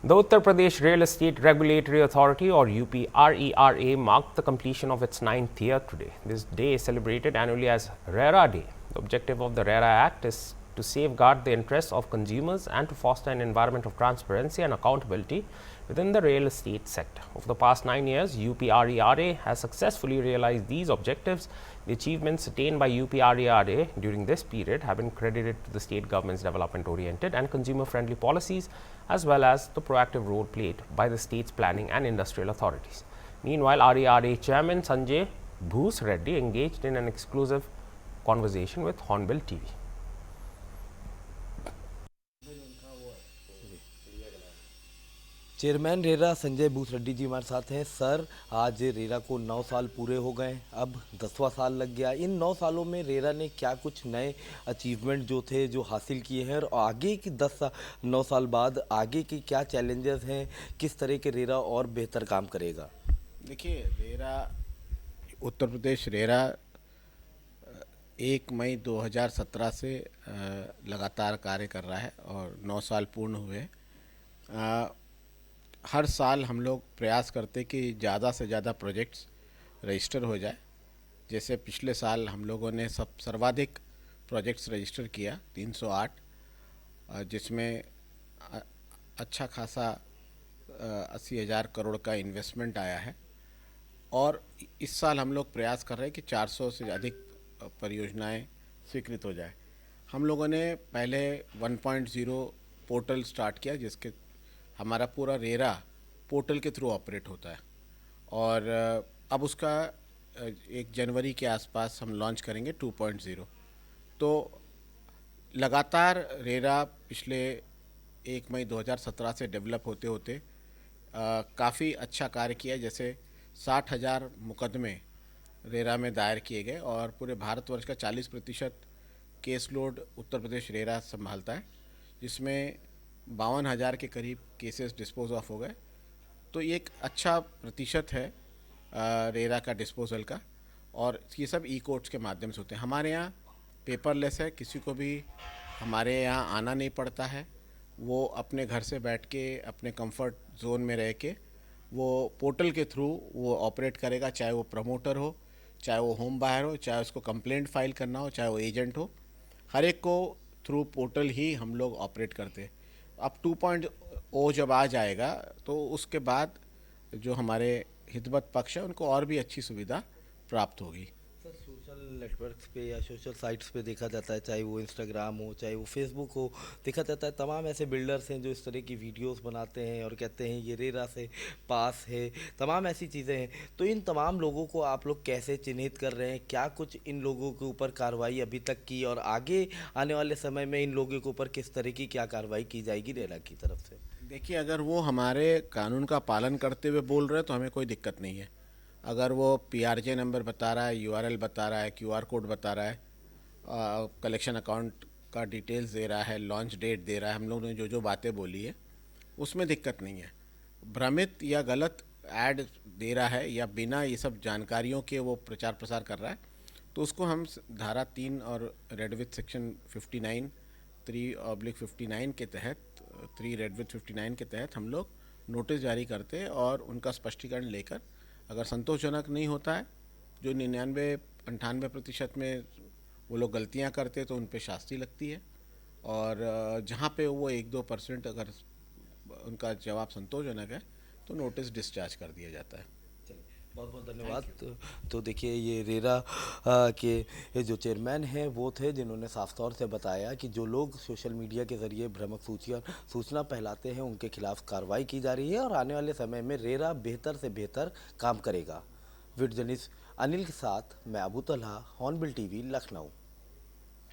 The Uttar Pradesh Real Estate Regulatory Authority, or UPRERA, marked the completion of its 9th year today. This day is celebrated annually as RERA Day. The objective of the RERA Act is to safeguard the interests of consumers and to foster an environment of transparency and accountability within the real estate sector. Over the past 9 years, UPRERA has successfully realized these objectives. The achievements attained by UPRERA during this period have been credited to the state government's development-oriented and consumer-friendly policies, as well as the proactive role played by the state's planning and industrial authorities. Meanwhile, RERA Chairman Sanjay Bhoos Reddy engaged in an exclusive conversation with Hornbill TV. Chairman RERA Sanjay Boos Reddy ji हमारे साथ हैं। Sir, आज RERA को 9 साल पूरे हो गए, अब 10वां साल लग गया। इन 9 सालों में रेरा ने क्या कुछ नए अचीवमेंट जो थे जो हासिल किए हैं, और आगे की 9 साल बाद आगे की क्या चैलेंजेस हैं, किस तरह के रेरा और बेहतर काम करेगा? देखिए, रेरा उत्तर प्रदेश रेरा 1 मई 2017 से लगातार कार्य कर रहा है और 9 साल पूर्ण हुए। हर साल हम लोग प्रयास करते कि ज़्यादा से ज़्यादा प्रोजेक्ट्स रजिस्टर हो जाए। जैसे पिछले साल हम लोगों ने सर्वाधिक प्रोजेक्ट्स रजिस्टर किया 308, जिसमें अच्छा खासा 80,000 करोड़ का इन्वेस्टमेंट आया है। और इस साल हम लोग प्रयास कर रहे हैं कि 400 से अधिक परियोजनाएं स्वीकृत हो जाए। हम लोगों ने पहले 1.0 पोर्टल स्टार्ट किया, जिसके हमारा पूरा रेरा पोर्टल के थ्रू ऑपरेट होता है, और अब उसका 1 जनवरी के आसपास हम लॉन्च करेंगे 2.0। तो लगातार रेरा पिछले 1 मई 2017 से डेवलप होते होते काफ़ी अच्छा कार्य किया। जैसे 60,000 मुकदमे रेरा में दायर किए गए और पूरे भारतवर्ष का 40% case load Uttar Pradesh RERA संभालता है, जिसमें 52,000 के करीब केसेस डिस्पोज ऑफ हो गए। तो ये एक अच्छा प्रतिशत है रेरा का डिस्पोजल का, और ये सब ई कोर्ट्स के माध्यम से होते हैं। हमारे यहाँ पेपरलेस है, किसी को भी हमारे यहाँ आना नहीं पड़ता है। वो अपने घर से बैठ के अपने कंफर्ट जोन में रह के वो पोर्टल के थ्रू वो ऑपरेट करेगा, चाहे वो प्रमोटर हो, चाहे वो होम बायर हो, चाहे उसको कंप्लेंट फाइल करना हो, चाहे वो एजेंट हो। हर एक को थ्रू पोर्टल ही हम लोग ऑपरेट करते हैं। अब 2.0 जब आ जाएगा तो उसके बाद जो हमारे हितवत पक्ष है उनको और भी अच्छी सुविधा प्राप्त होगी। सर, सोशल नेटवर्क्स पे या सोशल साइट्स पे देखा जाता है, चाहे वो इंस्टाग्राम हो, चाहे वो फेसबुक हो, देखा जाता है तमाम ऐसे बिल्डर्स हैं जो इस तरह की वीडियोस बनाते हैं और कहते हैं ये रेरा से पास है, तमाम ऐसी चीज़ें हैं। तो इन तमाम लोगों को आप लोग कैसे चिन्हित कर रहे हैं? क्या कुछ इन लोगों के ऊपर कार्रवाई अभी तक की, और आगे आने वाले समय में इन लोगों के ऊपर किस तरह की क्या कार्रवाई की जाएगी रेरा की तरफ से? देखिए, अगर वो हमारे कानून का पालन करते हुए बोल रहे हैं तो हमें कोई दिक्कत नहीं है। अगर वो PRJ नंबर बता रहा है, URL बता रहा है, QR कोड बता रहा है, कलेक्शन अकाउंट का डिटेल्स दे रहा है, लॉन्च डेट दे रहा है, हम लोगों ने जो जो बातें बोली है उसमें दिक्कत नहीं है। भ्रमित या गलत ऐड दे रहा है या बिना ये सब जानकारियों के वो प्रचार प्रसार कर रहा है, तो उसको हम धारा 3 और रेड विथ सेक्शन 59 3/59 के तहत 3 रेड विथ 59 के तहत हम लोग नोटिस जारी करते हैं, और उनका स्पष्टीकरण लेकर अगर संतोषजनक नहीं होता है, जो 99-98% में वो लोग गलतियां करते हैं, तो उन पे शास्ति लगती है। और जहाँ पे वो 1-2% अगर उनका जवाब संतोषजनक है तो नोटिस डिस्चार्ज कर दिया जाता है। बहुत बहुत धन्यवाद। तो देखिए, ये रेरा के ये जो चेयरमैन हैं वो थे जिन्होंने साफ तौर से बताया कि जो लोग सोशल मीडिया के ज़रिए भ्रामक सूचना फैलाते हैं उनके खिलाफ कार्रवाई की जा रही है, और आने वाले समय में रेरा बेहतर से बेहतर काम करेगा। वीडियो जर्नलिस्ट अनिल के साथ मैं अबू तलहा, हॉर्नबिल TV, लखनऊ।